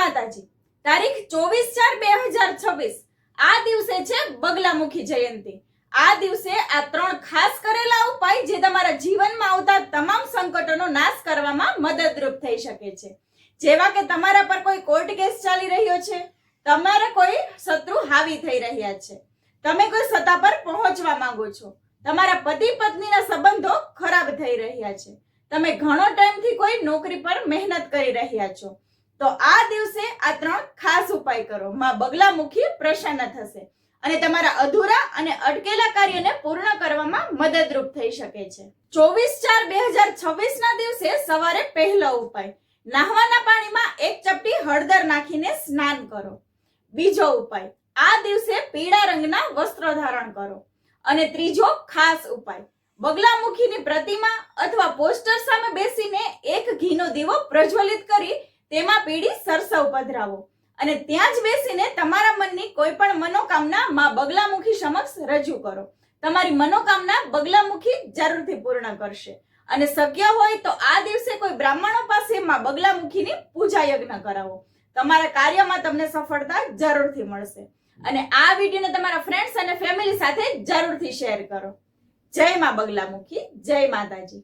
માતાજી। તારીખ 24/4/2026 આ દિવસે છે બગલામુખી જયંતિ। આ દિવસે આ ત્રણ ખાસ કરેલા ઉપાય જે તમારા જીવનમાં આવતા તમામ સંકટોનો નાશ કરવામાં મદદરૂપ થઈ શકે છે। જેવા કે તમારા પર કોઈ કોર્ટ કેસ ચાલી રહ્યો છે, તમારા કોઈ શત્રુ હાવી થઈ રહ્યા છે, તમે કોઈ સત્તા પર પહોંચવા માંગો છો, તમારા પતિ પત્નીના સંબંધો ખરાબ થઈ રહ્યા છે, તમે ઘણો ટાઈમથી કોઈ નોકરી પર મહેનત કરી રહ્યા છો, તો આ દિવસે આ ત્રણ ખાસ ઉપાય કરો। માં બગલામુખી પ્રસન્ન થશે અને તમારા અધૂરા અને અટકેલા કાર્યને પૂર્ણ કરવામાં મદદરૂપ થઈ શકે છે। 24/4/2026 ના દિવસે સવારે પહેલો ઉપાય, નાહવાના પાણીમાં એક ચપટી હળદર નાખીને સ્નાન કરો। બીજો ઉપાય, આ દિવસે પીળા રંગના વસ્ત્રો ધારણ કરો। અને ત્રીજો ખાસ ઉપાય, બગલામુખીની પ્રતિમા અથવા પોસ્ટર સામે બેસીને એક ઘીનો દીવો પ્રજ્વલિત કરી તેમાં પીળી સરસવ પધરાવો અને ત્યાં જ બેસીને તમારા મનની કોઈ પણ મનોકામના માં બગલામુખી સમક્ષ રજૂ કરો। તમારી મનોકામના બગલામુખી જરૂરથી પૂર્ણ કરશે અને શક્ય હોય તો આ દિવસે કોઈ બ્રાહ્મણો પાસે માં બગલામુખીની પૂજા યજ્ઞ કરાવો। તમારા કાર્યમાં તમને સફળતા જરૂરથી મળશે અને આ વિડીયોને તમારા ફ્રેન્ડ્સ અને ફેમિલી સાથે જરૂરથી શેર કરો। જય માં બગલામુખી, જય માતાજી।